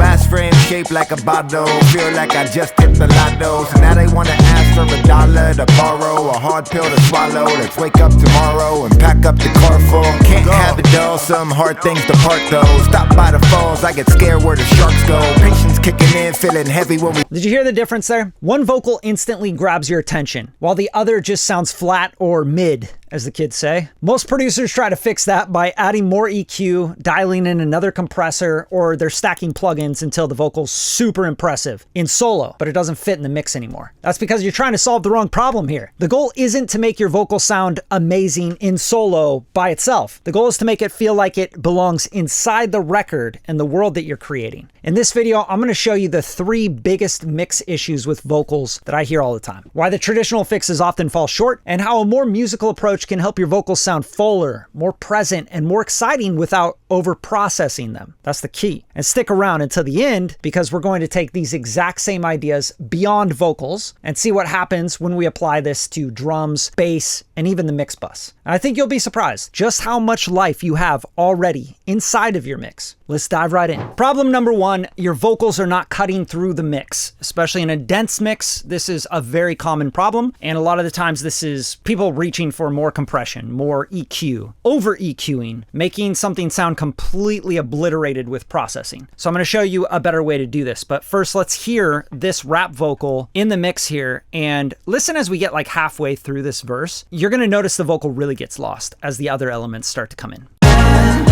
Glass frame shaped like a bottle, feel like I just hit the lotto. So now they wanna ask for $1 to borrow, a hard pill to swallow. Let's wake up tomorrow and pack up the car full. Can't have it all, some hard things to part though. Stop by the falls, I get scared where the sharks go. Patience kicking in, feeling heavy when we... Did you hear the difference there? One vocal instantly grabs your attention, while the other just sounds flat or mid, as the kids say. Most producers try to fix that by adding more EQ, dialing in another compressor, or they're stacking plugins until the vocal's super impressive in solo, but it doesn't fit in the mix anymore. That's because you're trying to solve the wrong problem here. The goal isn't to make your vocal sound amazing in solo by itself. The goal is to make it feel like it belongs inside the record and the world that you're creating. In this video, I'm going to show you the 3 biggest mix issues with vocals that I hear all the time, why the traditional fixes often fall short, and how a more musical approach can help your vocals sound fuller, more present, and more exciting without over-processing them. That's the key. And stick around until the end, because we're going to take these exact same ideas beyond vocals and see what happens when we apply this to drums, bass, and even the mix bus. And I think you'll be surprised just how much life you have already inside of your mix. Let's dive right in. Problem number 1, your vocals are not cutting through the mix. Especially in a dense mix, this is a very common problem. And a lot of the times this is people reaching for more compression, more EQ, over EQing, making something sound completely obliterated with processing. So I'm going to show you a better way to do this. But first, let's hear this rap vocal in the mix here and listen as we get like halfway through this verse. You're going to notice the vocal really gets lost as the other elements start to come in.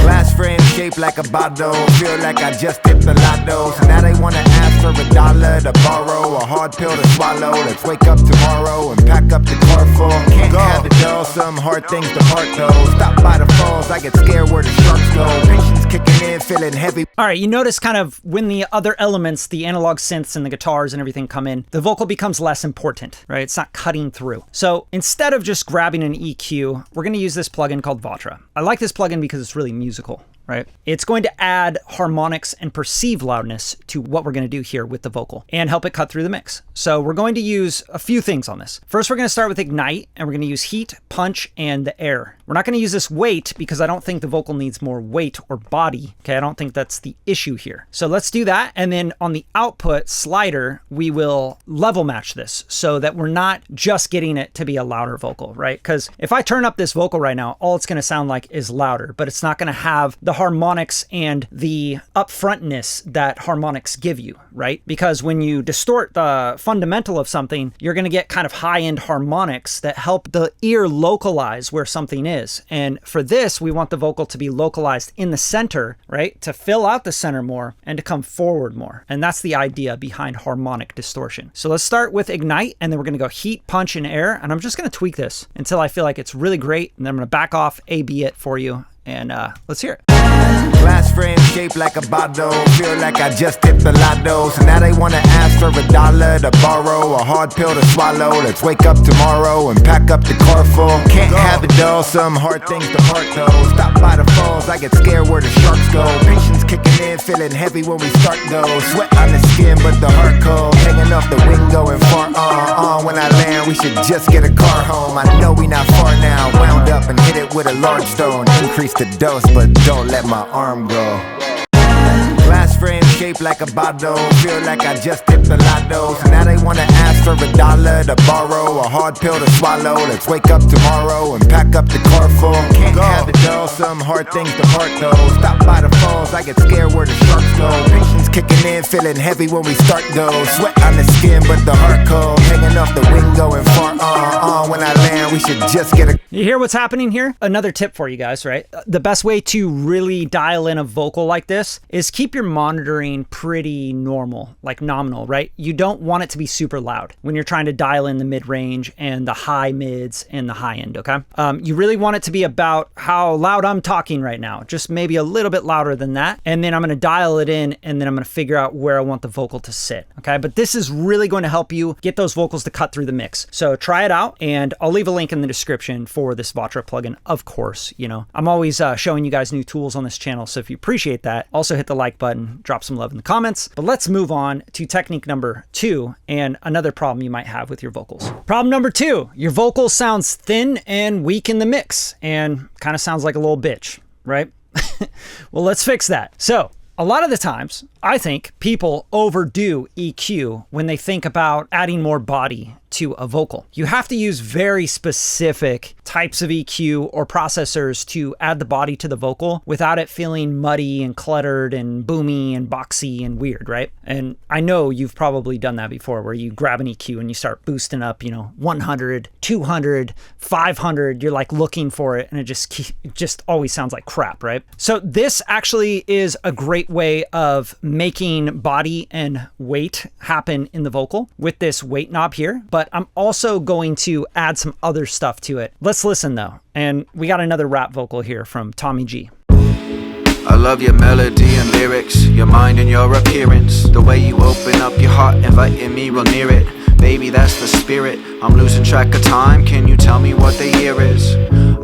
Glass frame shaped like a bottle, feel like I just hit the lotto. So now they wanna ask for $1 to borrow, a hard pill to swallow. Let's wake up tomorrow and pack up the car full. Can't have it all, some hard things to part though. Stop by the falls, I get scared where the sharks go. Patience kicking in, feeling heavy. All right, you notice kind of when the other elements, the analog synths and the guitars and everything come in, the vocal becomes less important, right? It's not cutting through. So instead of just grabbing an EQ, we're gonna use this plugin called VATRA. I like this plugin because it's really musical, right? It's going to add harmonics and perceived loudness to what we're going to do here with the vocal and help it cut through the mix. So we're going to use a few things on this. First, we're going to start with ignite, and we're going to use heat, punch, and the air. We're not going to use this weight because I don't think the vocal needs more weight or body. Okay, I don't think that's the issue here. So let's do that. And then on the output slider, we will level match this so that we're not just getting it to be a louder vocal, right? Because if I turn up this vocal right now, all it's going to sound like is louder, but it's not going to have the harmonics and the upfrontness that harmonics give you, right? Because when you distort the fundamental of something, you're going to get kind of high-end harmonics that help the ear localize where something is. And for this, we want the vocal to be localized in the center, right? To fill out the center more and to come forward more. And that's the idea behind harmonic distortion. So let's start with ignite, and then we're going to go heat, punch, and air. And I'm just going to tweak this until I feel like it's really great. And then I'm going to back off, A/B it for you. And let's hear it. Glass frame shaped like a bottle, feel like I just hit the lotto. So now they wanna ask for $1 to borrow, a hard pill to swallow. Let's wake up tomorrow and pack up the car full. Can't have it all, some hard things to part though. Stop by the falls, I get scared where the sharks go. Patience kicking in, feeling heavy when we start though. Sweat on the skin, but the heart cold. Hanging off the window and far on. When I land, we should just get a car home. I know we not far now. Wound up and hit it with a large stone. Increase the dose, but don't let my arm go. Glass frame shaped like a bottle, feel like I just hit the lotto. So now they wanna ask for $1 to borrow, a hard pill to swallow. Let's wake up tomorrow and pack up the car full. Can't have it all, some hard things to part though. Stop by the falls, I get scared where the sharks go. Patience kicking in, feeling heavy when we start though. Sweat on the skin, but the heart cold. Hanging off the window and far on. When I land, we should just get a... You hear what's happening here? Another tip for you guys, right? The best way to really dial in a vocal like this is keep your monitoring pretty normal, like nominal, right? You don't want it to be super loud when you're trying to dial in the mid-range and the high mids and the high end, okay? You really want it to be about how loud I'm talking right now, just maybe a little bit louder than that. And then I'm gonna dial it in, and then I'm gonna figure out where I want the vocal to sit, okay? But this is really going to help you get those vocals to cut through the mix. So try it out, and I'll leave a link in the description for this VATRA plugin, of course. You know, I'm always showing you guys new tools on this channel, so if you appreciate that, also hit the like button, drop some love in the comments. But let's move on to technique number 2 and another problem you might have with your vocals. Problem number 2, your vocal sounds thin and weak in the mix and kind of sounds like a little bitch, right? Well, let's fix that. So A lot of the times, I think people overdo EQ when they think about adding more body to a vocal. You have to use very specific types of EQ or processors to add the body to the vocal without it feeling muddy and cluttered and boomy and boxy and weird, right? And I know you've probably done that before where you grab an EQ and you start boosting up, 100, 200, 500, you're like looking for it and it just always sounds like crap, right? So this actually is a great way of making body and weight happen in the vocal with this weight knob here, but I'm also going to add some other stuff to it. Let's listen though. And we got another rap vocal here from Tommy G. I love your melody and lyrics, your mind and your appearance, the way you open up your heart, inviting me real near it. Baby, that's the spirit. I'm losing track of time. Can you tell me what the year is?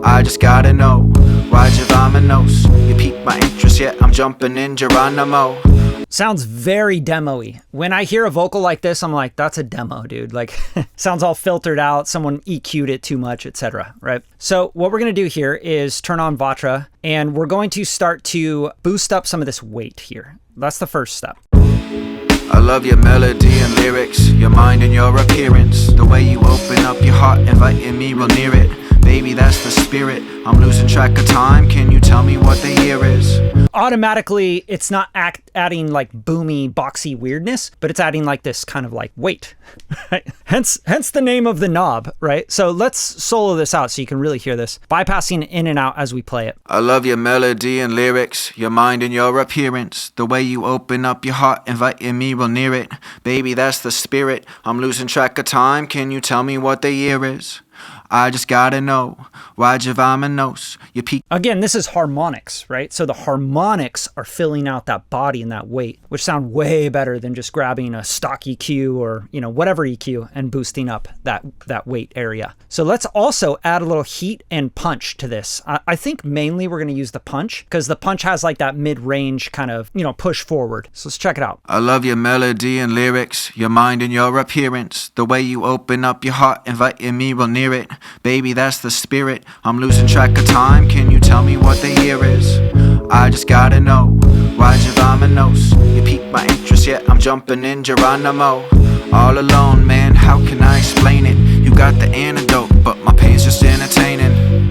I just gotta know. Why'd you vamonos? You piqued my interest, yet I'm jumping in Geronimo. Sounds very demo-y. When I hear a vocal like this, I'm like, that's a demo, dude. Like, sounds all filtered out. Someone EQ'd it too much, etc. Right? So what we're going to do here is turn on VATRA, and we're going to start to boost up some of this weight here. That's the first step. I love your melody and lyrics, your mind and your appearance, the way you open up your heart, inviting me real near it. Baby, that's the spirit. I'm losing track of time. Can you tell me what the year is? Automatically, it's not adding like boomy, boxy weirdness, but it's adding like this kind of like weight, right? Hence the name of the knob, right? So let's solo this out so you can really hear this, bypassing in and out as we play it. I love your melody and lyrics, your mind and your appearance, the way you open up your heart, inviting me real near it. Baby, that's the spirit. I'm losing track of time. Can you tell me what the year is? I just gotta know. Why'd you vamonos? You peak. Again, this is harmonics, right? So the harmonics are filling out that body and that weight, which sound way better than just grabbing a stock EQ or, whatever EQ and boosting up that weight area. So let's also add a little heat and punch to this. I think mainly we're going to use the punch because the punch has like that mid-range kind of, push forward. So let's check it out. I love your melody and lyrics, your mind and your appearance, the way you open up your heart, inviting me real near it. Baby, that's the spirit. I'm losing track of time. Can you tell me what the year is? I just gotta know. Why'd you vamonos? You piqued my interest, yet I'm jumping in Geronimo. All alone, man, how can I explain it? You got the antidote, but my pain's just entertaining.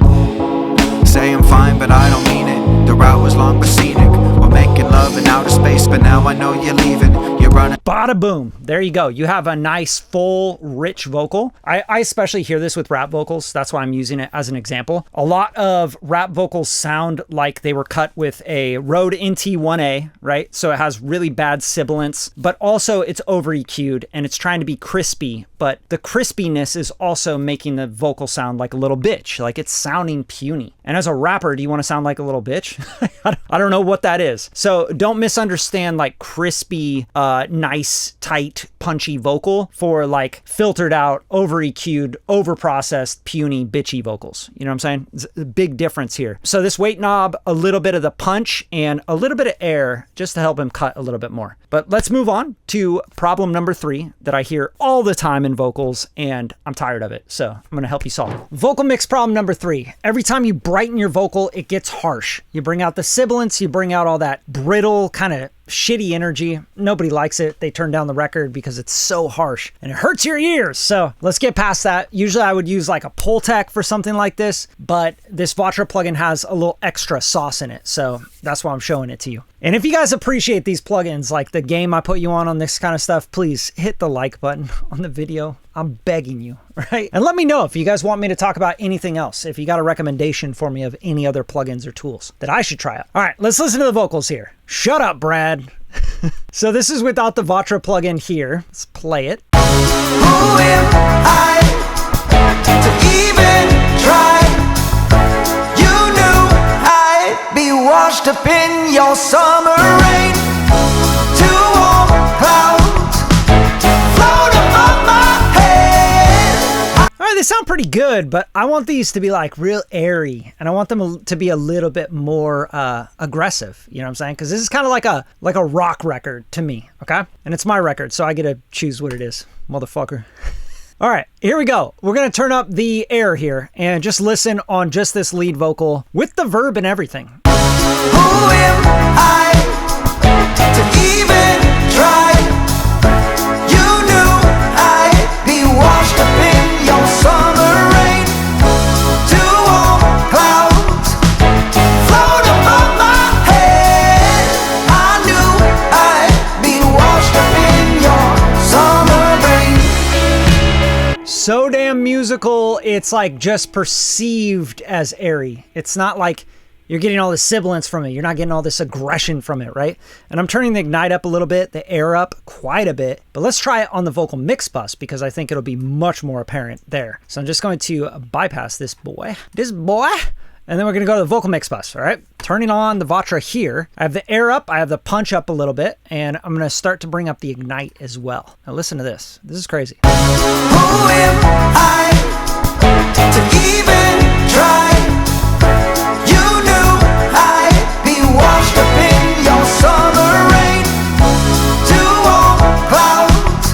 Say I'm fine, but I don't mean it. The route was long but scenic. We're making love in outer space, but now I know you're leaving. You're running. Bada boom. There you go. You have a nice, full, rich vocal. I especially hear this with rap vocals. That's why I'm using it as an example. A lot of rap vocals sound like they were cut with a Rode NT1A, right? So it has really bad sibilance, but also it's over EQ'd and it's trying to be crispy, but the crispiness is also making the vocal sound like a little bitch, like it's sounding puny. And as a rapper, do you want to sound like a little bitch? I don't know what that is. So don't misunderstand like crispy, nice, tight, punchy vocal for like filtered out, over EQ'd, over processed, puny, bitchy vocals. You know what I'm saying? It's a big difference here. So this weight knob, a little bit of the punch and a little bit of air just to help him cut a little bit more. But let's move on to problem number 3 that I hear all the time in vocals and I'm tired of it. So I'm going to help you solve it. Vocal mix problem number 3. Every time you brighten your vocal, it gets harsh. You bring out the sibilance, you bring out all that brittle kind of shitty energy. Nobody likes it. They turn down the record because it's so harsh and it hurts your ears. So let's get past that. Usually I would use like a Pultec for something like this, but this VATRA plugin has a little extra sauce in it. So that's why I'm showing it to you. And if you guys appreciate these plugins, like the game I put you on this kind of stuff, please hit the like button on the video. I'm begging you, right? And let me know if you guys want me to talk about anything else. If you got a recommendation for me of any other plugins or tools that I should try out. All right, let's listen to the vocals here. Shut up, Brad. So this is without the VATRA plugin here. Let's play it. Who am I to even try? You knew I'd be washed up in your summer rain. Two warm clouds float above my head. All right, they sound pretty good, but I want these to be like real airy and I want them to be a little bit more aggressive. You know what I'm saying? Because this is kind of like a rock record to me, okay? And it's my record, so I get to choose what it is, motherfucker. All right, here we go. We're going to turn up the air here and just listen on just this lead vocal with the verb and everything. Who am I so damn musical, it's like just perceived as airy. It's not like you're getting all the sibilance from it. You're not getting all this aggression from it, right? And I'm turning the ignite up a little bit, the air up quite a bit. But let's try it on the vocal mix bus because I think it'll be much more apparent there. So I'm just going to bypass this boy. And then we're gonna go to the vocal mix bus, all right? Turning on the VATRA here. I have the air up, I have the punch up a little bit, and I'm gonna start to bring up the ignite as well. Now listen to this. This is crazy. Who am I to even try? You knew I'd be washed up in your summer rain. Two warm clouds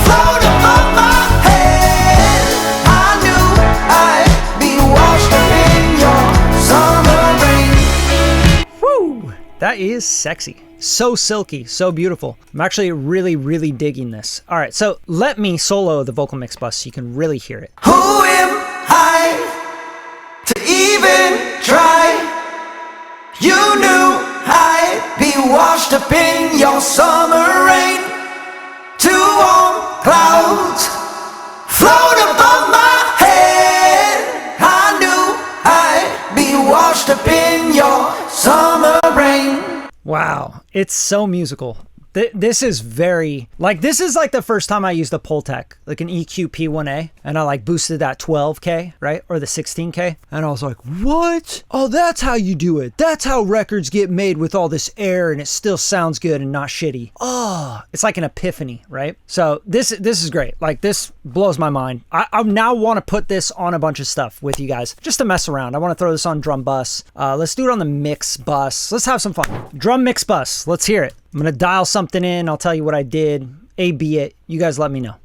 float above my head. I knew I'd be washed up in your summer rain. Woo! That is sexy. So silky, so beautiful. I'm actually really, really digging this. All right, so let me solo the vocal mix bus so you can really hear it. Who am I to even try? You knew I'd be washed up in your summer rain. Two warm clouds float above my head. I knew I'd be washed up in your summer rain. Wow, it's so musical. This is very, like, this is like the first time I used a Pultec, like an EQ P1A, and I like boosted that 12K, right? Or the 16K. And I was like, what? Oh, that's how you do it. That's how records get made with all this air and it still sounds good and not shitty. Oh, it's like an epiphany, right? So this is great. Like, this blows my mind. I now want to put this on a bunch of stuff with you guys just to mess around. I want to throw this on drum bus. Let's do it on the mix bus. Let's have some fun. Drum mix bus. Let's hear it. I'm going to dial something in. I'll tell you what I did. A/B it. You guys let me know.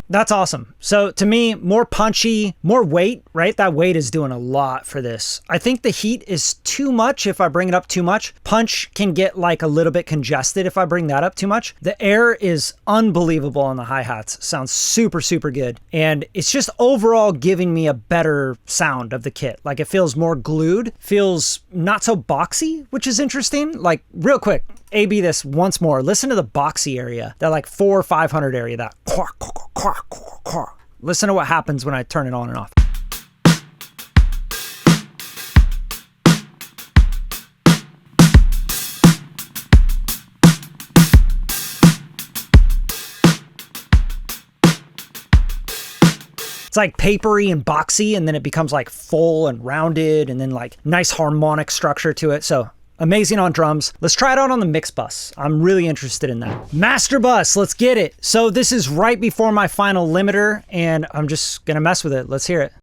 That's awesome. So to me, more punchy, more weight, right? That weight is doing a lot for this. I think the heat is too much if I bring it up too much. Punch can get like a little bit congested if I bring that up too much. The air is unbelievable on the hi-hats. Sounds super, super good. And it's just overall giving me a better sound of the kit. Like, it feels more glued, feels not so boxy, which is interesting. Like, real quick, A/B this once more. Listen to the boxy area, that like 400 or 500 area, that quack, quack, quack, quack, quack. Listen to what happens when I turn it on and off. It's like papery and boxy, and then it becomes like full and rounded, and then like nice harmonic structure to it. So amazing on drums. Let's try it out on the mix bus. I'm really interested in that. Master bus, let's get it. So this is right before my final limiter, and I'm just gonna mess with it. Let's hear it.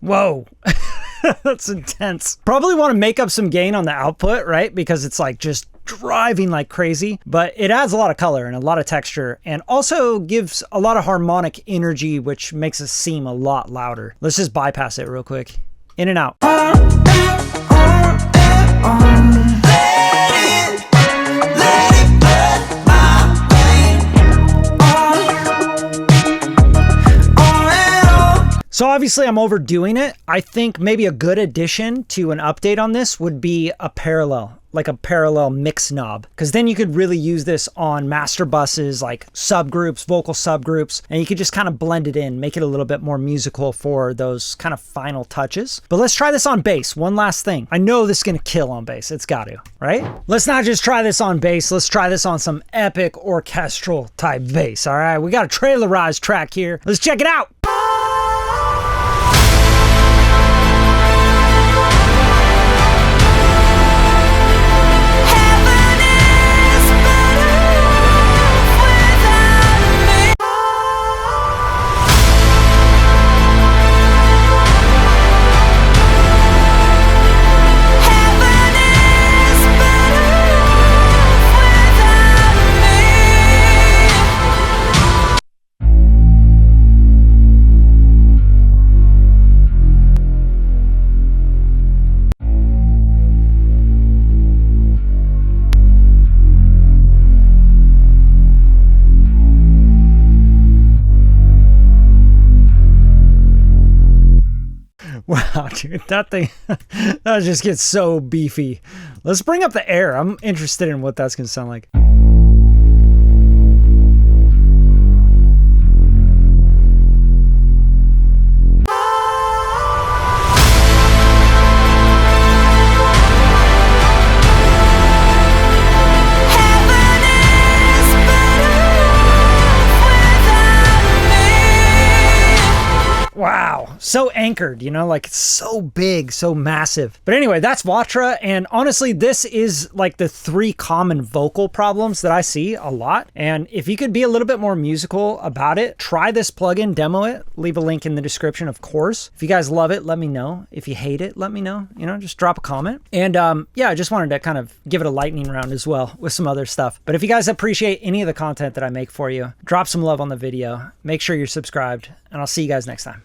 Whoa, that's intense. Probably want to make up some gain on the output, right? Because it's like just driving like crazy, but it adds a lot of color and a lot of texture, and also gives a lot of harmonic energy, which makes it seem a lot louder. Let's just bypass it real quick. In and out. So So obviously I'm overdoing it. I think maybe a good addition to an update on this would be a parallel, like a parallel mix knob, because then you could really use this on master buses, like subgroups, vocal subgroups, and you could just kind of blend it in, make it a little bit more musical for those kind of final touches. But let's try this on bass. One last thing. I know this is going to kill on bass. It's got to, right? Let's not just try this on bass. Let's try this on some epic orchestral type bass. All right, we got a trailerized track here. Let's check it out. Wow, dude, that thing, that just gets so beefy. Let's bring up the air. I'm interested in what that's going to sound like. Wow, so anchored, you know, like it's so big, so massive. But anyway, that's VATRA, and honestly, this is like the 3 common vocal problems that I see a lot. And if you could be a little bit more musical about it, try this plugin, demo it, leave a link in the description, of course. If you guys love it, let me know. If you hate it, let me know, you know, just drop a comment. And yeah, I just wanted to kind of give it a lightning round as well with some other stuff. But if you guys appreciate any of the content that I make for you, drop some love on the video, make sure you're subscribed, and I'll see you guys next time.